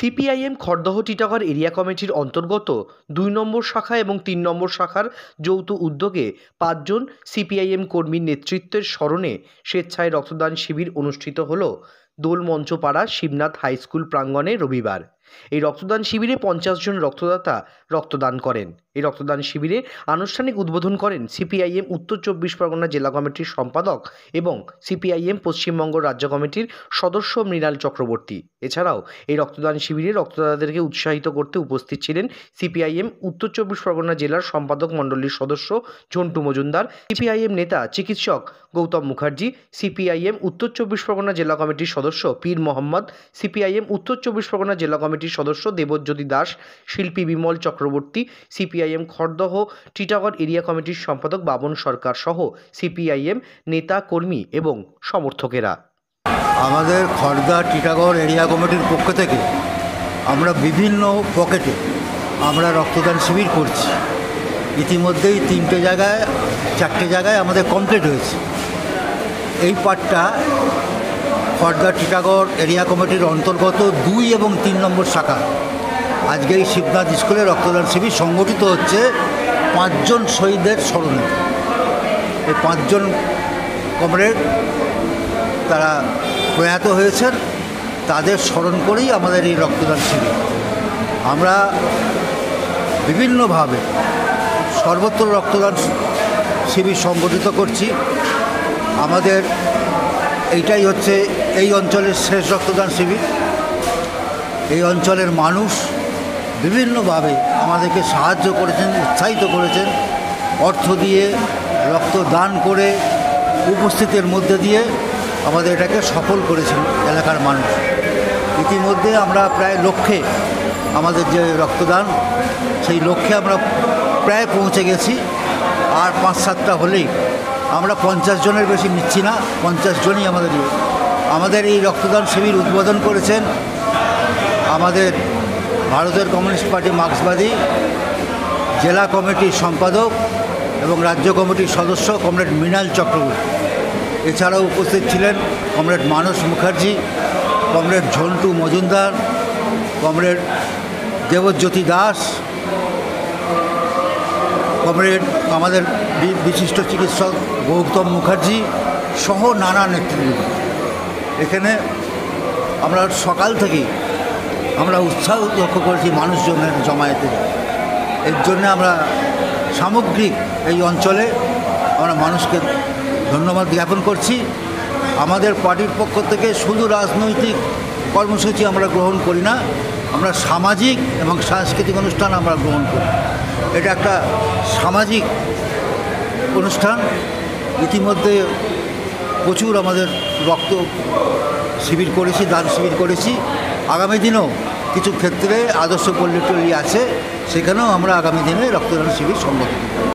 CPIM Khardah Titagarh area কমিটির অন্তর্গত ২ নম্বর শাখা এবং ৩ নম্বর শাখার যৌথ উদ্যোগে ৫ জন সিপিআইএম কর্মীর নেতৃত্বের স্মরণে স্বেচ্ছায় রক্তদান শিবির অনুষ্ঠিত হল দোলমঞ্চপাড়া শিবনাথ হাই স্কুল প্রাঙ্গণে রবিবার। এই রক্তদান শিবিরে ৫০ জন রক্তদাতা রক্তদান করেন। এই রক্তদান শিবিরে আনুষ্ঠানিক উদ্বোধন করেন সিপিআইএম উত্তর ২৪ পরগনা জেলা কমিটির সম্পাদক এবং সিপিআইএম পশ্চিমবঙ্গ রাজ্য কমিটির সদস্য মৃণাল চক্রবর্তী। এছাড়াও এই রক্তদান শিবিরে রক্তদাতাদেরকে উৎসাহিত করতে উপস্থিত ছিলেন সিপিআইএম উত্তর ২৪ পরগনা জেলার সম্পাদক মণ্ডলীর সদস্য ঝন্টু মজুমদার, সিপিআইএম নেতা চিকিৎসক গৌতম মুখার্জি, সিপিআইএম উত্তর ২৪ পরগনা জেলা কমিটির সদস্য পীর মোহাম্মদ, সিপিআইএম উত্তর ২৪ পরগনা জেলা কমিটির সদস্য দেবজ্যোতি দাস, শিল্পী বিমল চক্রবর্তী, সিপিআইএম খড়দহ টিটাগড় এরিয়া কমিটির সম্পাদক বাবন সরকার সহ সিপিআইএম নেতা কর্মী এবং সমর্থকেরা। আমাদের খড়দা টিটাগড় এরিয়া কমিটির পক্ষ থেকে আমরা বিভিন্ন পকেটে আমরা রক্তদান শিবির করছি। ইতিমধ্যেই 4টে জায়গায় আমাদের কমপ্লিট হয়েছে। এই পার্টটা খড়দা টিটাগড় এরিয়া কমিটির অন্তর্গত ২ এবং ৩ নম্বর শাখা আজকে এই শিবনাথ স্কুলে রক্তদান শিবির সংগঠিত হচ্ছে ৫ জন শহীদের স্মরণে। এই ৫ জন কমরেড তারা প্রয়াত হয়েছেন, তাদের স্মরণ করেই আমাদের এই রক্তদান শিবির। আমরা বিভিন্নভাবে সর্বত্র রক্তদান শিবির সংগঠিত করছি। আমাদের এইটাই হচ্ছে এই অঞ্চলের শেষ রক্তদান শিবির। এই অঞ্চলের মানুষ বিভিন্নভাবে আমাদেরকে সাহায্য করেছেন, উৎসাহিত করেছেন, অর্থ দিয়ে, রক্তদান করে, উপস্থিতির মধ্যে দিয়ে আমাদের এটাকে সফল করেছেন এলাকার মানুষ। ইতিমধ্যে আমরা প্রায় লক্ষ্যে, আমাদের যে রক্তদান সেই লক্ষ্যে আমরা প্রায় পৌঁছে গেছি। আর ৫-৭টা হলেই আমরা ৫০ জনের বেশি নিচ্ছি না, ৫০ জনই আমাদের এই রক্তদান শিবির উদ্বোধন করেছেন আমাদের ভারতের কমিউনিস্ট পার্টি মার্ক্সবাদী জেলা কমিটির সম্পাদক এবং রাজ্য কমিটির সদস্য কমরেড মৃণাল চক্রবর্তী। এছাড়াও উপস্থিত ছিলেন comrade Manas Mukherjee, comrade Jhantu Majumdar, comrade Debjyoti Das, comrade আমাদের বিশিষ্ট চিকিৎসক গৌতম মুখার্জি সহ নানা নেতৃবৃন্দ। এখানে আমরা সকাল থেকেই আমরা উৎসাহ লক্ষ্য করেছি মানুষজনের জমায়েতে। এর জন্য আমরা সামগ্রিক এই অঞ্চলে আমরা মানুষকে ধন্যবাদ জ্ঞাপন করছি। আমাদের পার্টির পক্ষ থেকে শুধু রাজনৈতিক কর্মসূচি আমরা গ্রহণ করি না, আমরা সামাজিক এবং সাংস্কৃতিক অনুষ্ঠান আমরা গ্রহণ করি। এটা একটা সামাজিক অনুষ্ঠান। ইতিমধ্যে প্রচুর আমাদের রক্ত শিবির করেছি, দান শিবির করেছি। আগামী দিনেও কিছু ক্ষেত্রে আদর্শ পল্লী আছে, সেখানেও আমরা আগামী দিনে রক্তদান শিবির সংগঠিত করব।